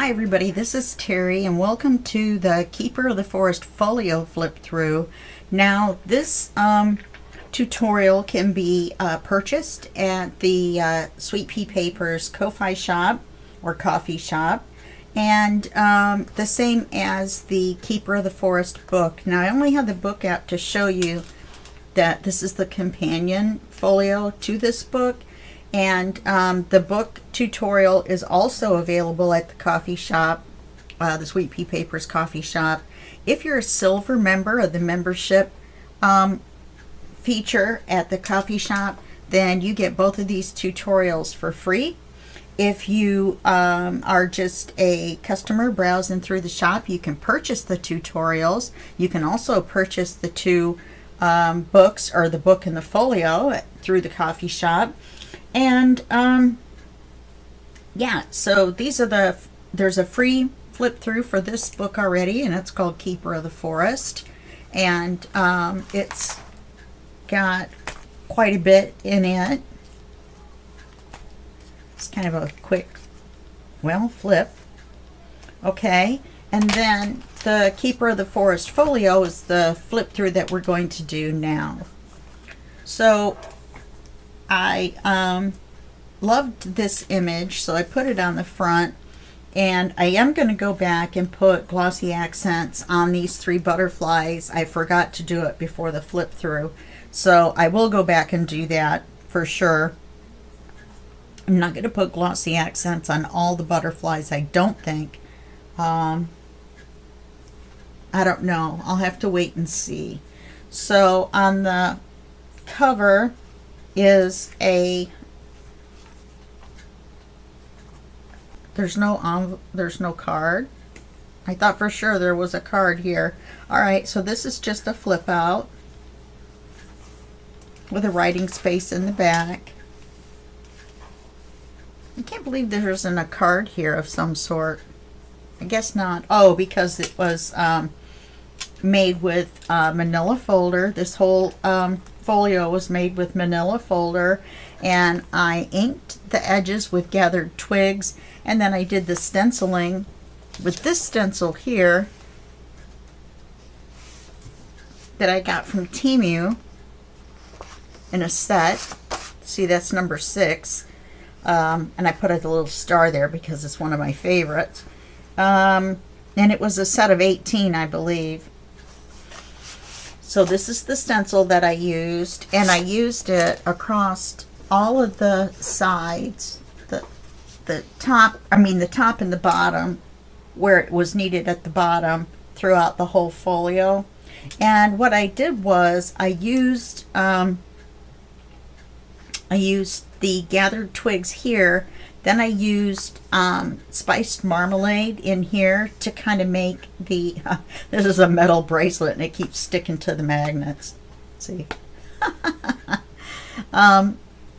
Hi everybody, this is Terry and welcome to the Keeper of the Forest Folio flip through. Now this tutorial can be purchased at the Sweet Pea Papers Ko-Fi shop or coffee shop, and the same as the Keeper of the Forest book. Now I only have the book out to show you that this is the companion folio to this book. And the book tutorial is also available at the coffee shop, the Sweet Pea Papers coffee shop. If you're a silver member of the membership feature at the coffee shop, then you get both of these tutorials for free. If you are just a customer browsing through the shop, you can purchase the tutorials. You can also purchase the two books, or the book and the folio, through the coffee shop. And yeah, so these are there's a free flip through for this book already, and it's called Keeper of the Forest, and it's got quite a bit in it. It's kind of a quick, flip. Okay, and then the Keeper of the Forest folio is the flip through that we're going to do now. So I loved this image, so I put it on the front, and I am going to go back and put glossy accents on these three butterflies. I forgot to do it before the flip through, so I will go back and do that for sure. I'm not going to put glossy accents on all the butterflies, I don't think. I don't know. I'll have to wait and see. So on the cover is there's no card. I thought for sure there was a card here. All right, so this is just a flip out with a writing space in the back. I can't believe there isn't a card here of some sort. I guess not. Oh, because it was made with manila folder. This whole folio was made with manila folder, and I inked the edges with gathered twigs, and then I did the stenciling with this stencil here that I got from Temu in a set. See, that's number 6, and I put a little star there because it's one of my favorites, and it was a set of 18, I believe. So this is the stencil that I used, and I used it across all of the sides, the top and the bottom, where it was needed at the bottom, throughout the whole folio. And what I did was I used the gathered twigs here. Then I used spiced marmalade in here to kind of make the, this is a metal bracelet and it keeps sticking to the magnets. See?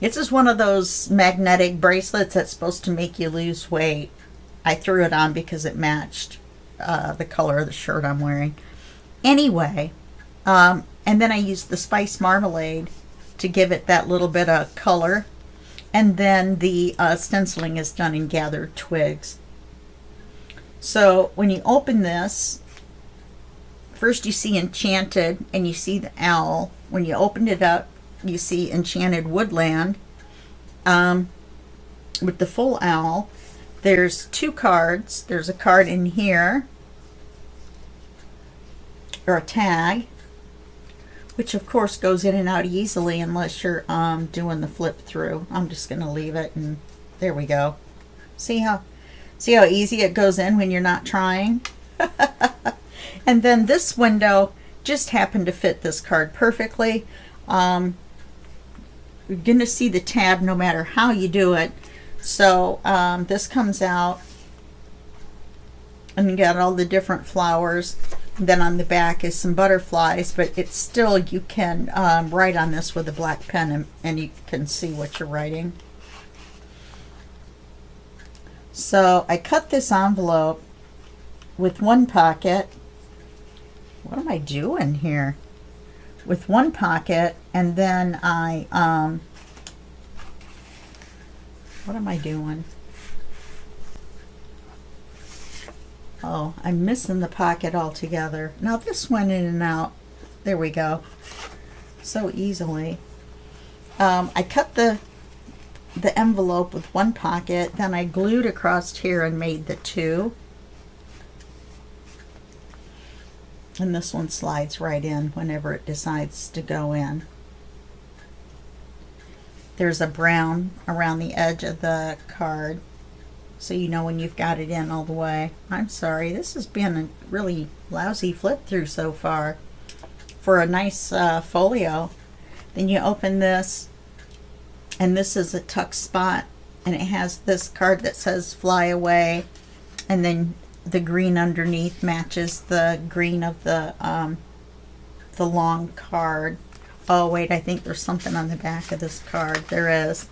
This is one of those magnetic bracelets that's supposed to make you lose weight. I threw it on because it matched the color of the shirt I'm wearing. Anyway, and then I used the spiced marmalade to give it that little bit of color. And then the stenciling is done in gathered twigs. So when you open this, first you see Enchanted and you see the owl. When you open it up, you see Enchanted Woodland with the full owl. There's 2 cards. There's a card in here, or a tag, which of course goes in and out easily unless you're doing the flip through. I'm just going to leave it, and there we go. See how easy it goes in when you're not trying? And then this window just happened to fit this card perfectly. You're going to see the tab no matter how you do it. So this comes out, and you got all the different flowers. Then on the back is some butterflies, but it's still, you can write on this with a black pen, and you can see what you're writing. So I cut this envelope with one pocket. What am I doing here? With one pocket, and then I what am I doing? Oh, I'm missing the pocket altogether. Now this went in and out. There we go. So easily. I cut the envelope with one pocket, then I glued across here and made the two. And this one slides right in whenever it decides to go in. There's a brown around the edge of the card, so you know when you've got it in all the way. I'm sorry, this has been a really lousy flip through so far for a nice folio. Then you open this, and this is a tuck spot, and it has this card that says fly away, and then the green underneath matches the green of the long card. Oh wait, I think there's something on the back of this card. There is.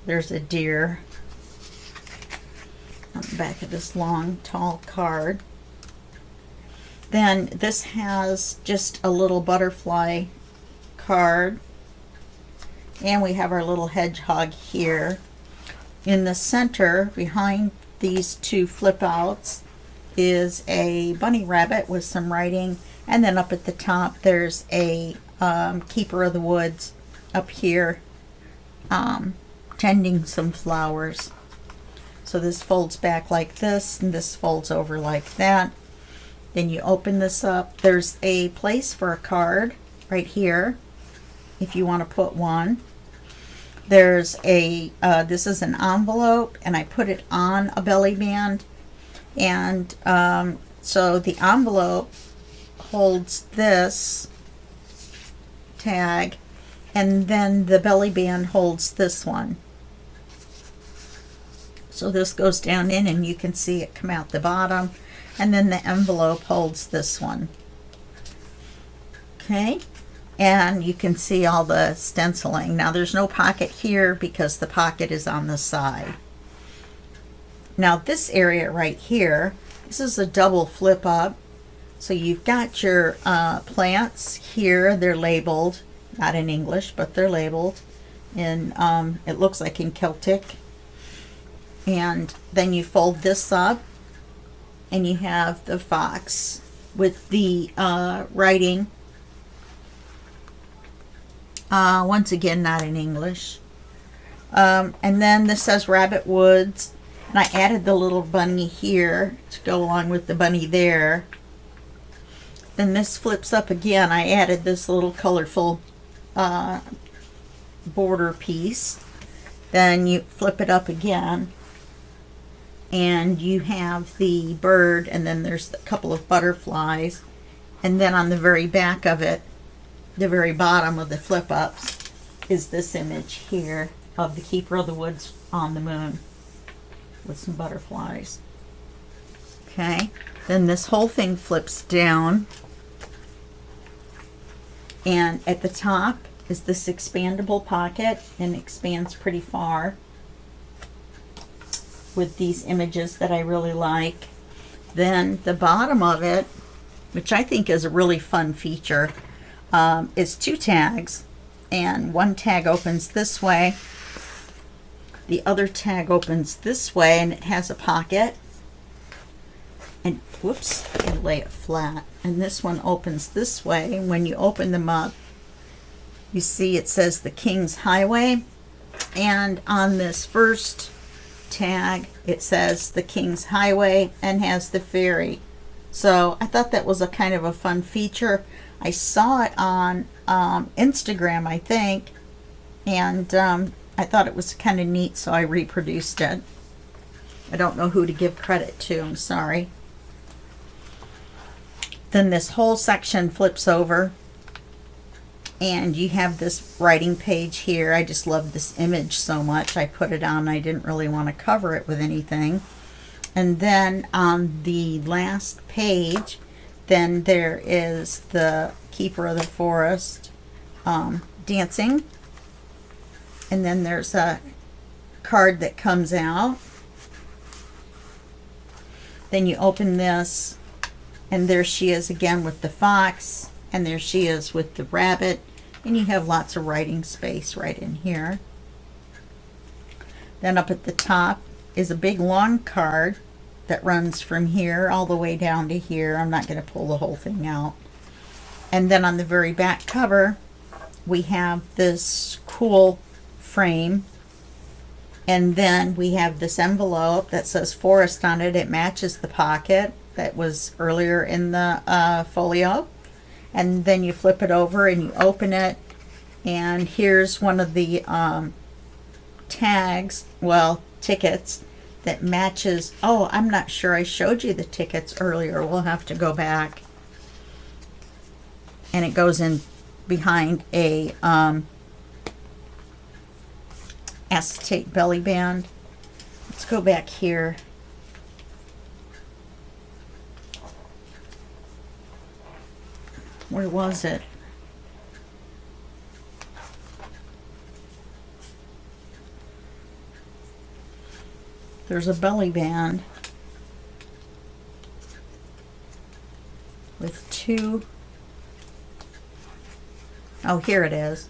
There's a deer on the back of this long, tall card. Then this has just a little butterfly card. And we have our little hedgehog here. In the center, behind these two flip outs, is a bunny rabbit with some writing. And then up at the top, there's a keeper of the woods up here tending some flowers. So this folds back like this, and this folds over like that. Then you open this up. There's a place for a card right here if you want to put one. There's a this is an envelope, and I put it on a belly band, and so the envelope holds this tag, and then the belly band holds this one. So this goes down in, and you can see it come out the bottom, and then the envelope holds this one. Okay, and you can see all the stenciling. Now there's no pocket here because the pocket is on the side. Now this area right here, this is a double flip up. So you've got your plants here. They're labeled, not in English, but they're labeled in, it looks like in Celtic. And then you fold this up, and you have the fox with the writing. Once again, not in English. And then this says Rabbit Woods. And I added the little bunny here to go along with the bunny there. Then this flips up again. I added this little colorful border piece. Then you flip it up again, and you have the bird, and then there's a couple of butterflies. And then on the very back of it, the very bottom of the flip ups, is this image here of the keeper of the woods on the moon with some butterflies. Okay, then this whole thing flips down, and at the top is this expandable pocket, and expands pretty far with these images that I really like. Then the bottom of it, which I think is a really fun feature, is two tags, and one tag opens this way, the other tag opens this way, and it has a pocket. And whoops, I lay it flat. And this one opens this way, and when you open them up, you see it says the King's Highway, and on this first tag it says the King's Highway and has the ferry. So I thought that was a kind of a fun feature. I saw it on Instagram, I think, and I thought it was kind of neat, so I reproduced it. I don't know who to give credit to, I'm sorry. Then this whole section flips over, and you have this writing page here. I just love this image so much. I put it on. I didn't really want to cover it with anything. And then on the last page, then there is the keeper of the forest dancing. And then there's a card that comes out. Then you open this, and there she is again with the fox, and there she is with the rabbit, and you have lots of writing space right in here. Then up at the top is a big long card, that runs from here all the way down to here. I'm not going to pull the whole thing out. And then on the very back cover, we have this cool frame. And then we have this envelope that says Forest on it. It matches the pocket that was earlier in the folio. And then you flip it over and you open it. And here's one of the tags, well, tickets, that matches. Oh, I'm not sure I showed you the tickets earlier. We'll have to go back. And it goes in behind a acetate belly band. Let's go back here. Where was it? There's a belly band with two. Oh, here it is.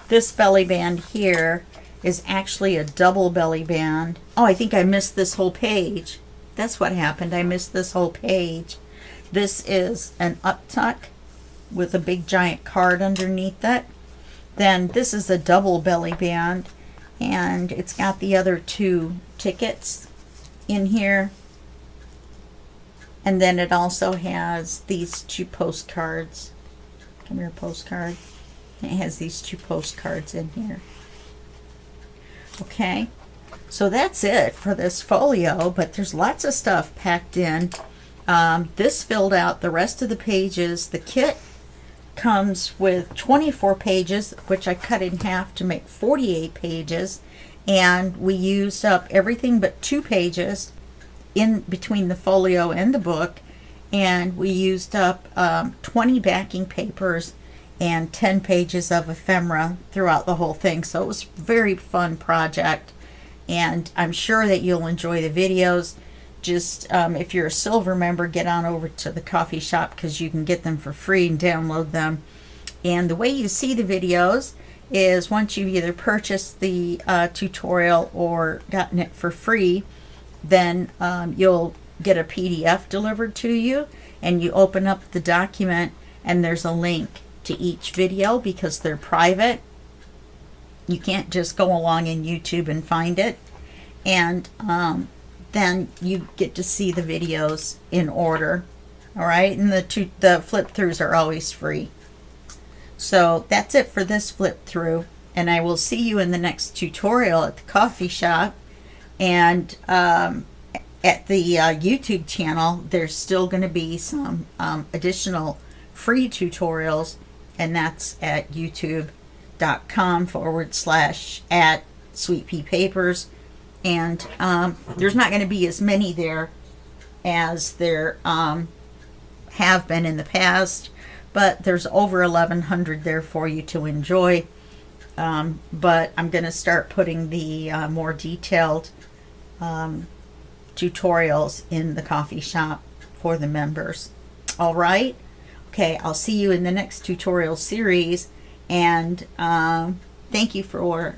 This belly band here is actually a double belly band. Oh, I think I missed this whole page. That's what happened. I missed this whole page. This is an up tuck with a big giant card underneath it. Then this is a double belly band, and it's got the other two tickets in here. And then it also has these two postcards. Come here, postcard. It has these two postcards in here. Okay, so that's it for this folio, but there's lots of stuff packed in. This filled out the rest of the pages. The kit comes with 24 pages, which I cut in half to make 48 pages, and we used up everything but 2 pages in between the folio and the book, and we used up 20 backing papers and 10 pages of ephemera throughout the whole thing. So it was a very fun project, and I'm sure that you'll enjoy the videos. Just if you're a silver member, get on over to the coffee shop because you can get them for free and download them. And the way you see the videos is once you've either purchased the tutorial or gotten it for free, then you'll get a PDF delivered to you, and you open up the document and there's a link to each video because they're private. You can't just go along in YouTube and find it. And then you get to see the videos in order. All right, and the flip throughs are always free. So that's it for this flip through, and I will see you in the next tutorial at the coffee shop. And at the YouTube channel, there's still going to be some additional free tutorials, and that's at youtube.com/@sweetpeapapers. And there's not going to be as many there as there have been in the past, but there's over 1,100 there for you to enjoy. But I'm going to start putting the more detailed tutorials in the coffee shop for the members. All right. Okay, I'll see you in the next tutorial series, and thank you for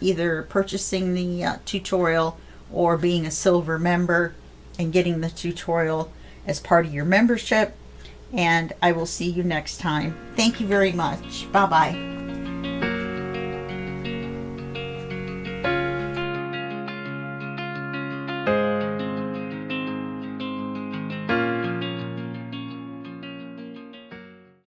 either purchasing the tutorial or being a silver member and getting the tutorial as part of your membership. And I will see you next time. Thank you very much. Bye-bye.